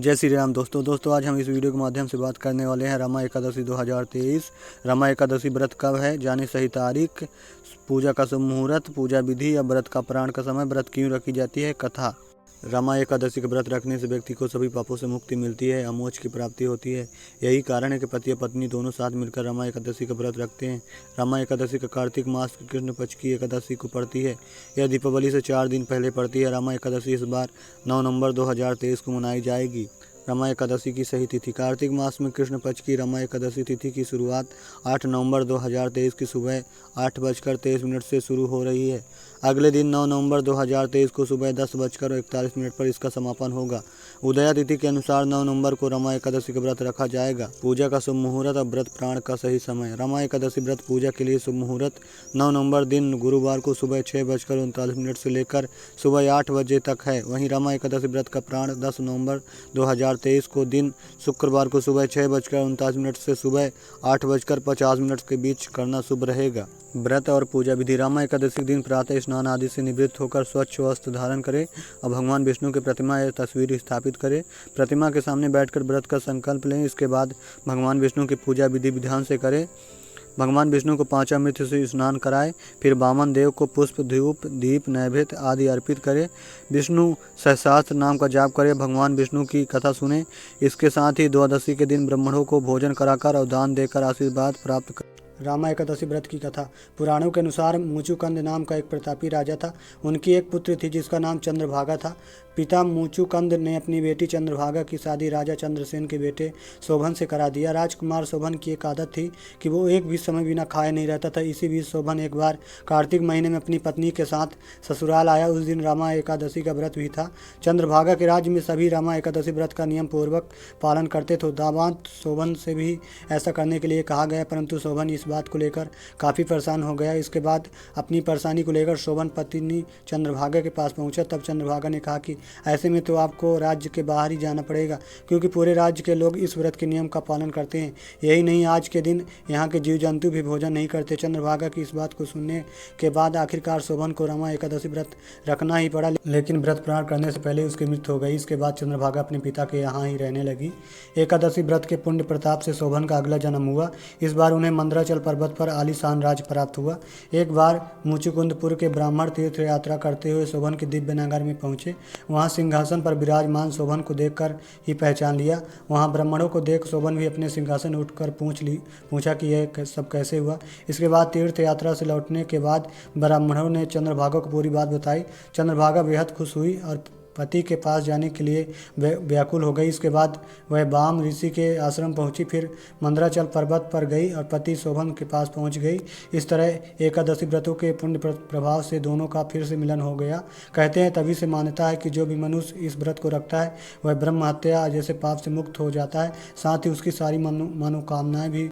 जय श्री राम दोस्तों आज हम इस वीडियो के माध्यम से बात करने वाले हैं रमा एकादशी 2023। रमा एकादशी व्रत कब है, जाने सही तारीख, पूजा का शुभ मुहूर्त, पूजा विधि या व्रत का प्राण का समय, व्रत क्यों रखी जाती है। कथा। रमा एकादशी का व्रत रखने से व्यक्ति को सभी पापों से मुक्ति मिलती है और मोक्ष की प्राप्ति होती है। यही कारण है कि पति और पत्नी दोनों साथ मिलकर रमा एकादशी का व्रत रखते हैं। रमा एकादशी का कार्तिक मास की कृष्ण पक्ष की एकादशी को पड़ती है। यह दीपावली से 4 दिन पहले पड़ती है। रमा एकादशी इस बार 9 नवंबर 2023 को मनाई जाएगी। रमा एकादशी की सही तिथि। कार्तिक मास में कृष्ण पक्ष की रमा एकादशी तिथि की शुरुआत 8 नवंबर 2023 की सुबह 8:23 से शुरू हो रही है। अगले दिन 9 नवंबर 2023 को सुबह 10:41 पर इसका समापन होगा। उदया तिथि के अनुसार 9 नवंबर को रमा एकादशी का व्रत रखा जाएगा। पूजा का शुभ मुहूर्त और व्रत प्राण का सही समय। रमा एकादशी व्रत पूजा के लिए शुभ मुहूर्त 9 नवंबर दिन गुरुवार को सुबह 6:39 से लेकर सुबह 8 बजे तक है। वहीं रमा एकादशी व्रत का प्राण 10 नवंबर 2023 को दिन शुक्रवार को सुबह 6:39 से सुबह 8:50 के बीच करना शुभ रहेगा। व्रत और पूजा विधि। रमा एकादशी दिन प्रातः स्नान आदि से निवृत्त होकर स्वच्छ वस्त्र धारण करें और भगवान विष्णु की प्रतिमा या तस्वीर स्थापित करें। प्रतिमा के सामने बैठकर व्रत का संकल्प लें। इसके बाद भगवान विष्णु की पूजा विधि विधान से करें। भगवान विष्णु को पंचामृत से स्नान कराएं। फिर वामन देव को पुष्प, धूप, दीप, नैवेद्य आदि अर्पित करें। विष्णु सहस्त्र नाम का जाप करें। भगवान विष्णु की कथा सुने। इसके साथ ही द्वादशी के दिन ब्राह्मणों को भोजन कराकर और दान देकर आशीर्वाद प्राप्त करें। रमा एकादशी व्रत की कथा। पुराणों के अनुसार मुचुकुंद नाम का एक प्रतापी राजा था। उनकी एक पुत्र थी जिसका नाम चंद्रभागा था। पिता मुचुकुंद ने अपनी बेटी चंद्रभागा की शादी राजा चंद्रसेन के बेटे शोभन से करा दिया। राजकुमार शोभन की एक आदत थी कि वो एक भी समय बिना खाए नहीं रहता था। इसी बीच शोभन एक बार कार्तिक महीने में अपनी पत्नी के साथ ससुराल आया। उस दिन रमा एकादशी का व्रत भी था। चंद्रभागा के राज्य में सभी रमा एकादशी व्रत का नियम पूर्वक पालन करते थे। दामाद शोभन से भी ऐसा करने के लिए कहा गया, परंतु शोभन इस बात को लेकर काफ़ी परेशान हो गया। इसके बाद अपनी परेशानी को लेकर शोभन पत्नी चंद्रभागा के पास पहुंचा। तब चंद्रभागा ने कहा कि ऐसे में तो आपको राज्य के बाहर ही जाना पड़ेगा, क्योंकि पूरे राज्य के लोग इस व्रत के नियम का पालन करते हैं। यही नहीं, आज के दिन यहाँ के जीव जंतु भी भोजन नहीं करते। चंद्रभागा की इस बात को सुनने के बाद आखिरकार शोभन को रमा एकादशी व्रत रखना ही पड़ा, लेकिन व्रत प्रारंभ करने से पहले उसकी मृत्यु हो गई। इसके बाद चंद्रभागा अपने पिता के यहाँ ही रहने लगी। एकादशी व्रत के पुण्य प्रताप से शोभन का अगला जन्म हुआ। इस बार उन्हें मंदराचल पर्वत पर आलीशान राज प्राप्त हुआ। एक बार मुचुकुंदपुर के ब्राह्मण तीर्थ यात्रा करते हुए शोभन के दिव्य नगर में पहुंचे। वहां सिंहासन पर विराजमान शोभन को देखकर ही पहचान लिया। वहां ब्राह्मणों को देख शोभन भी अपने सिंहासन उठकर पूछा कि यह सब कैसे हुआ। इसके बाद तीर्थ यात्रा से लौटने के बाद ब्राह्मणों ने चंद्रभागा को पूरी बात बताई। चंद्रभागा बेहद खुश हुई और पति के पास जाने के लिए व्याकुल हो गई। इसके बाद वह बाम ऋषि के आश्रम पहुंची, फिर मंदराचल पर्वत पर गई और पति शोभन के पास पहुंच गई। इस तरह एकादशी व्रतों के पुण्य प्रभाव से दोनों का फिर से मिलन हो गया। कहते हैं तभी से मान्यता है कि जो भी मनुष्य इस व्रत को रखता है वह ब्रह्म हत्या जैसे पाप से मुक्त हो जाता है। साथ ही उसकी सारी मनोकामनाएं भी